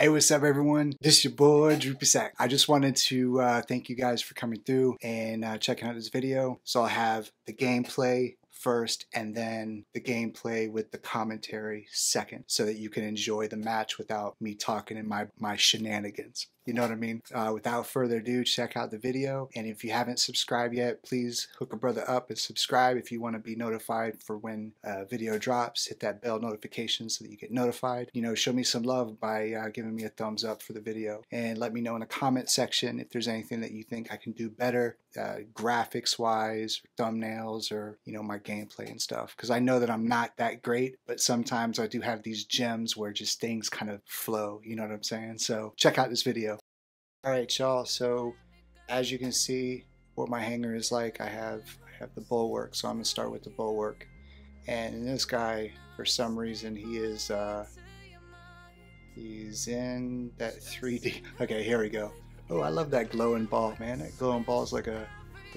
Hey, what's up everyone? This is your boy Droopy. I just wanted to thank you guys for coming through and checking out this video. So I'll have the gameplay first and then the gameplay with the commentary second, so that you can enjoy the match without me talking in my shenanigans. You know what I mean? Without further ado, check out the video. And if you haven't subscribed yet, please hook a brother up and subscribe if you want to be notified for when a video drops. Hit that bell notification so that you get notified. You know, show me some love by giving me a thumbs up for the video. And let me know in the comment section if there's anything that you think I can do better, graphics wise, thumbnails, or, you know, my gameplay and stuff. Because I know that I'm not that great, but sometimes I do have these gems where just things kind of flow. You know what I'm saying? So check out this video. Alright y'all, so as you can see what my hanger is like, I have the Bulwark, so I'm going to start with the Bulwark. And this guy, for some reason, he's in that 3D. Okay, here we go. Oh, I love that glowing ball, man. That glowing ball is like a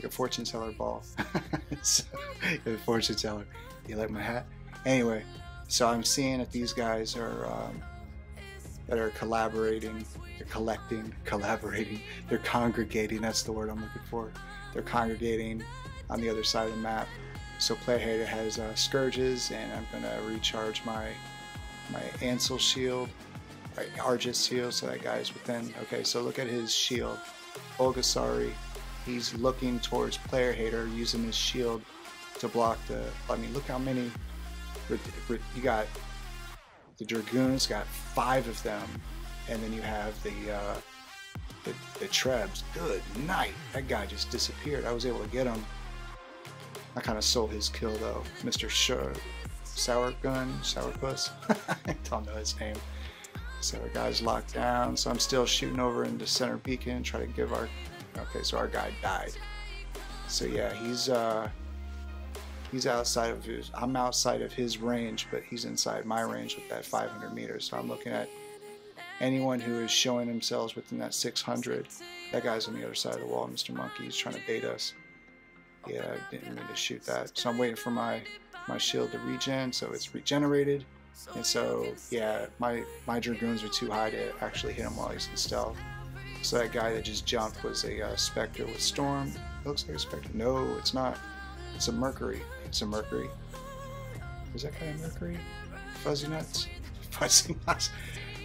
fortune teller ball. So, the fortune teller. You like my hat? Anyway, so I'm seeing that these guys are that are collaborating, they're collecting, collaborating, they're congregating, that's the word I'm looking for. They're congregating on the other side of the map. So player hater has scourges, and I'm gonna recharge my Ansel shield, Argis shield, so that guy's within. Okay, so look at his shield. Bulgasari, he's looking towards player hater using his shield to block the, I mean, look how many, you got the Dragoons, got 5 of them, and then you have the Trebs. Good night. That guy just disappeared. I was able to get him. I kind of sold his kill though, Mr. Sourpuss. I don't know his name. So the guy's locked down. So I'm still shooting over in the center beacon, try to give our. Okay, so our guy died. So yeah, he's outside of his, I'm outside of his range, but he's inside my range with that 500 meters. So I'm looking at anyone who is showing themselves within that 600. That guy's on the other side of the wall, Mr. Monkey. He's trying to bait us. Yeah, I didn't mean to shoot that. So I'm waiting for my shield to regen, so it's regenerated. And so, yeah, my Dragoons are too high to actually hit him while he's in stealth. So that guy that just jumped was a Spectre with Storm. It looks like a Spectre. No, it's not. It's a Mercury. It's a Mercury. Is that guy a Mercury? Fuzzy Nuts? Fuzzy Nuts.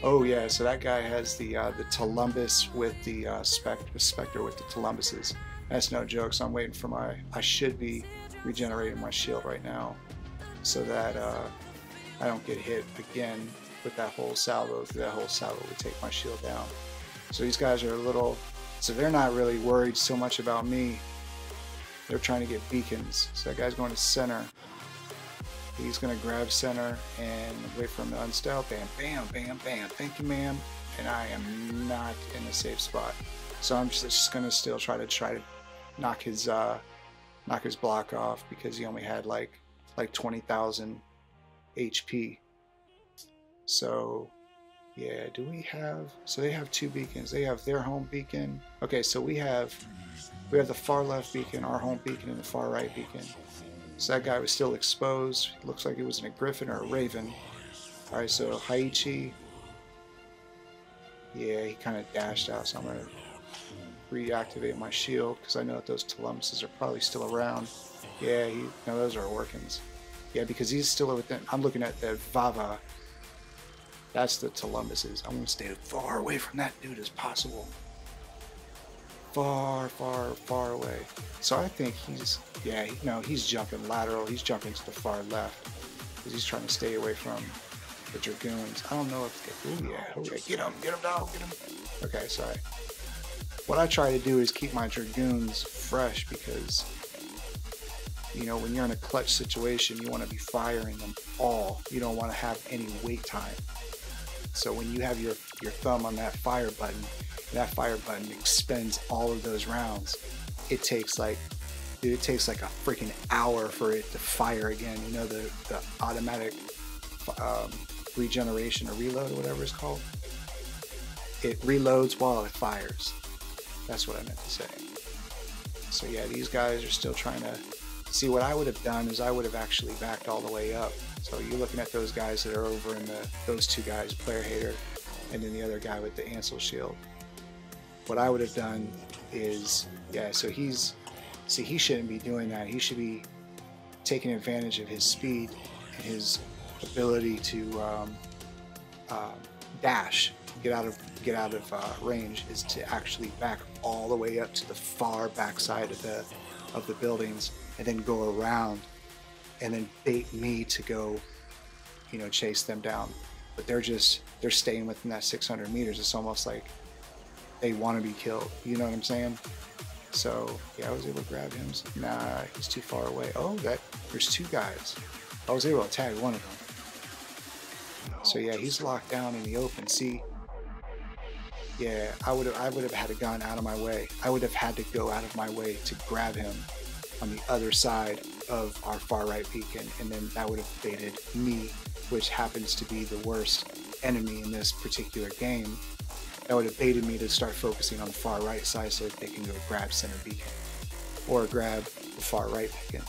Oh yeah, so that guy has the Tulumbus with the Spectre with the Tulumbuses. That's no joke, so I'm waiting for I should be regenerating my shield right now so that I don't get hit again with that whole salvo, because that whole salvo would take my shield down. So these guys are a little, so they're not really worried so much about me. They're trying to get beacons. So that guy's going to center. He's going to grab center and wait for him to unstealth. Bam, bam, bam, bam. Thank you, ma'am. And I am not in a safe spot. So I'm just going to still try to knock his block off, because he only had like 20,000 HP. So yeah, do we have, so they have 2 beacons. They have their home beacon. Okay, so we have the far left beacon, our home beacon, and the far right beacon. So that guy was still exposed. It looks like it was in a Griffin or a Raven. Alright, so Haichi, yeah, he kind of dashed out, so I'm going to reactivate my shield, because I know that those Tulumbuses are probably still around. Yeah, no, those are Orkans. Yeah, because he's still within. I'm looking at the Vava. That's the Tulumbuses. I'm going to stay as far away from that dude as possible. Far, far, far away. So I think he's, yeah, no, he's jumping lateral. He's jumping to the far left, because he's trying to stay away from the Dragoons. I don't know if, oh yeah, get him, dog, get him. Okay, sorry. What I try to do is keep my Dragoons fresh, because, you know, when you're in a clutch situation, you want to be firing them all. You don't want to have any wait time. So when you have your thumb on that fire button, that fire button expends all of those rounds. It takes like, dude, it takes like a freaking hour for it to fire again. You know, the automatic regeneration or reload or whatever it's called. It reloads while it fires. That's what I meant to say. So yeah, these guys are still trying to see. What I would have done is I would have actually backed all the way up. So you're looking at those guys that are over in those 2 guys, player hater and then the other guy with the Ansel shield. What I would have done is, yeah, so he shouldn't be doing that. He should be taking advantage of his speed and his ability to dash, get out of range, is to actually back all the way up to the far back side of the buildings, and then go around and then bait me to go, you know, chase them down. But they're staying within that 600 meters. It's almost like they want to be killed. You know what I'm saying? So yeah, I was able to grab him. Nah, he's too far away. Oh, there's two guys. I was able to tag one of them. So yeah, he's locked down in the open. See, yeah, I would have had to gone out of my way. I would have had to go out of my way to grab him on the other side of our far right beacon, and then that would have baited me, which happens to be the worst enemy in this particular game. That would have baited me to start focusing on the far right side so that they can go grab center beacon, or grab the far right beacon.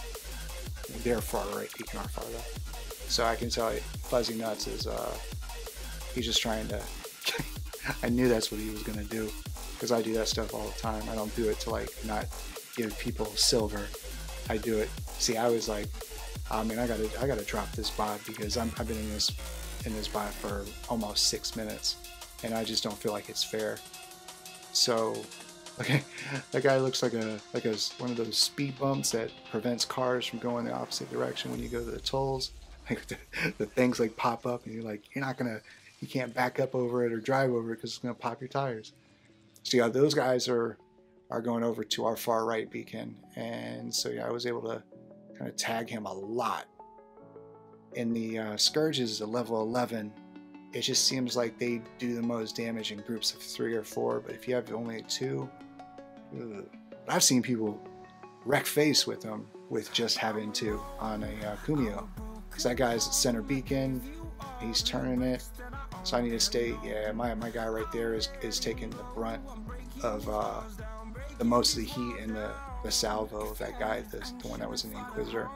Their far right beacon, our far left. So I can tell you, Fuzzy Nuts is he's just trying to. I knew that's what he was gonna do, because I do that stuff all the time. I don't do it to like not give people silver. I do it. See, I was like, I mean, I gotta drop this bot, because I've been in this bot for almost 6 minutes, and I just don't feel like it's fair. So, okay, that guy looks like one of those speed bumps that prevents cars from going the opposite direction when you go to the tolls. Like the things like pop up, and you're like, you can't back up over it or drive over it because it's gonna pop your tires. So yeah, those guys are going over to our far right beacon, and so yeah, I was able to kind of tag him a lot. In the Scourges at level 11, it just seems like they do the most damage in groups of 3 or 4, but if you have only 2, ugh. I've seen people wreck face with them with just having 2 on a Kumio. Because that guy's at center beacon, he's turning it, so I need to stay. Yeah, my guy right there is taking the brunt of the most of the heat and the salvo of that guy, the one that was in the Inquisitor.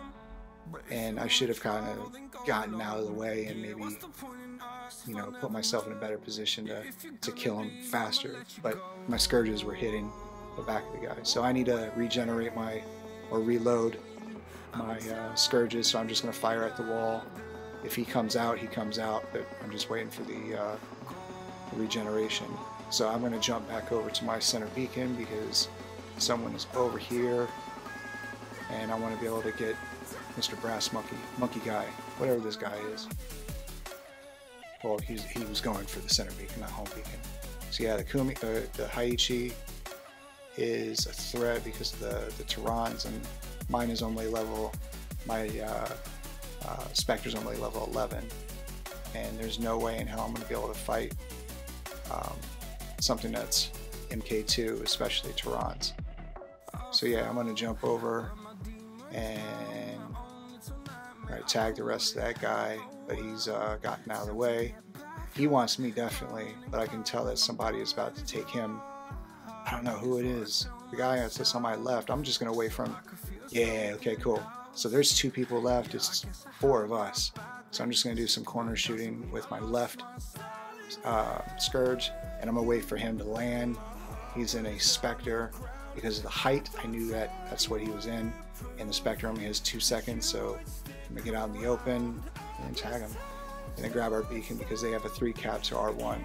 And I should have kind of gotten out of the way and maybe, you know, put myself in a better position to kill him faster. But my Scourges were hitting the back of the guy, so I need to regenerate or reload my Scourges. So I'm just going to fire at the wall. If he comes out, he comes out, but I'm just waiting for the regeneration. So I'm going to jump back over to my center beacon because someone is over here, and I want to be able to get Mr. Brass Monkey guy, whatever this guy is. Well, he was going for the center beacon, not home beacon. So yeah, the Haiichi is a threat because of the Terrans, and mine is only level, my Spectre's only level 11, and there's no way in hell I'm going to be able to fight something that's MK2, especially Terrans. So yeah, I'm going to jump over and tag the rest of that guy, but he's gotten out of the way. He wants me definitely, but I can tell that somebody is about to take him. I don't know who it is. The guy that's on my left, I'm just going to wait for him. Yeah, okay, cool. So there's 2 people left, it's 4 of us. So I'm just going to do some corner shooting with my left Scourge, and I'm going to wait for him to land. He's in a Spectre. Because of the height, I knew that's what he was in, and the Spectre only has 2 seconds, so I'm going to get out in the open and tag him. And then grab our beacon because they have a 3 cap to R1.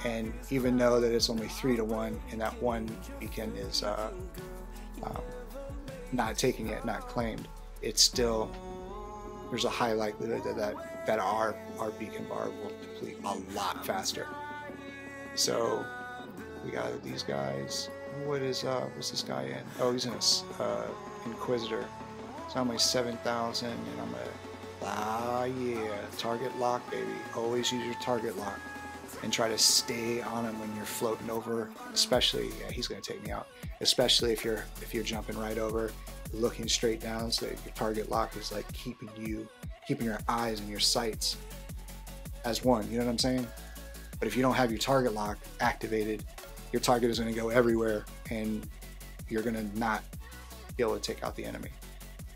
And even though that it's only 3 to 1, and that one beacon is not taking it, not claimed, it's still, there's a high likelihood that our beacon bar will deplete a lot faster. So we got these guys. What's this guy in? Oh, he's in a Inquisitor. So I'm like 7,000, and I'm yeah, target lock, baby. Always use your target lock, and try to stay on him when you're floating over. Especially, yeah, he's gonna take me out. Especially if you're jumping right over, looking straight down, so that your target lock is like keeping your eyes and your sights as one. You know what I'm saying? But if you don't have your target lock activated, your target is going to go everywhere, and you're going to not be able to take out the enemy.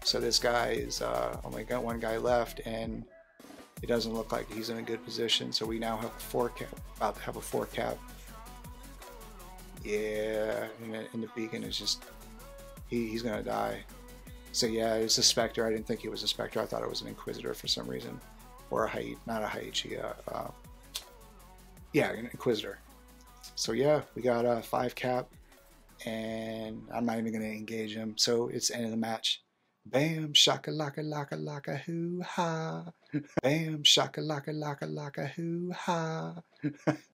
So this guy is only got 1 guy left, and It doesn't look like he's in a good position, so we now have a 4 cap, about to have a 4 cap. Yeah, and the beacon is just, he's gonna die. So yeah, it's a Spectre. I didn't think it was a Spectre. I thought it was an Inquisitor for some reason. Or a Haichi, not a Haichi, yeah, an Inquisitor. So yeah, we got a 5 cap, and I'm not even gonna engage him. So it's the end of the match. Bam, shaka laka laka laka hoo ha. Bam, shaka laka laka laka hoo ha.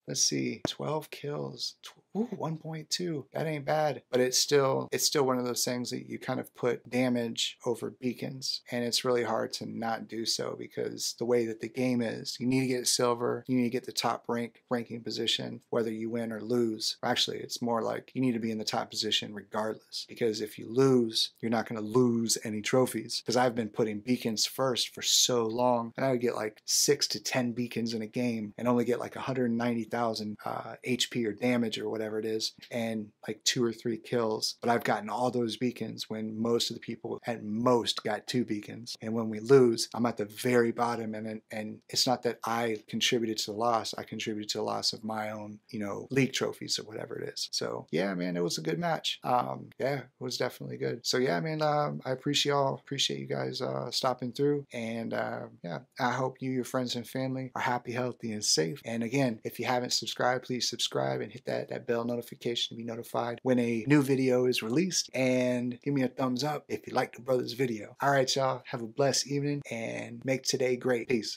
Let's see, 12 kills. Ooh, 1.2. That ain't bad. But it's still one of those things that you kind of put damage over beacons, and it's really hard to not do so because the way that the game is, you need to get silver, you need to get the top ranking position, whether you win or lose. Actually, it's more like you need to be in the top position regardless, because if you lose, you're not going to lose any trophies. Because I've been putting beacons first for so long, and I would get like 6 to 10 beacons in a game and only get like 190,000 HP or damage or whatever it is, and like 2 or 3 kills. But I've gotten all those beacons when most of the people at most got 2 beacons. And when we lose, I'm at the very bottom, and it's not that I contributed to the loss. I contributed to the loss of my own, you know, league trophies or whatever it is. So yeah, man, it was a good match. Yeah, it was definitely good. So yeah, man, I appreciate you guys stopping through, and yeah, I hope you, your friends and family are happy, healthy, and safe. And again, if you haven't subscribed, please subscribe and hit that bell notification to be notified when a new video is released, and give me a thumbs up if you like the brother's video. All right, y'all, have a blessed evening and make today great. Peace.